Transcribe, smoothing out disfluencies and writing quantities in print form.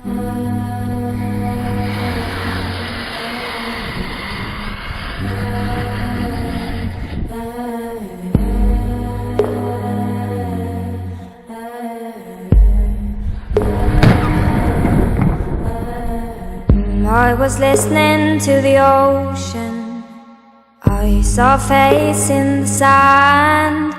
I was listening to the ocean. I saw a face in the sand.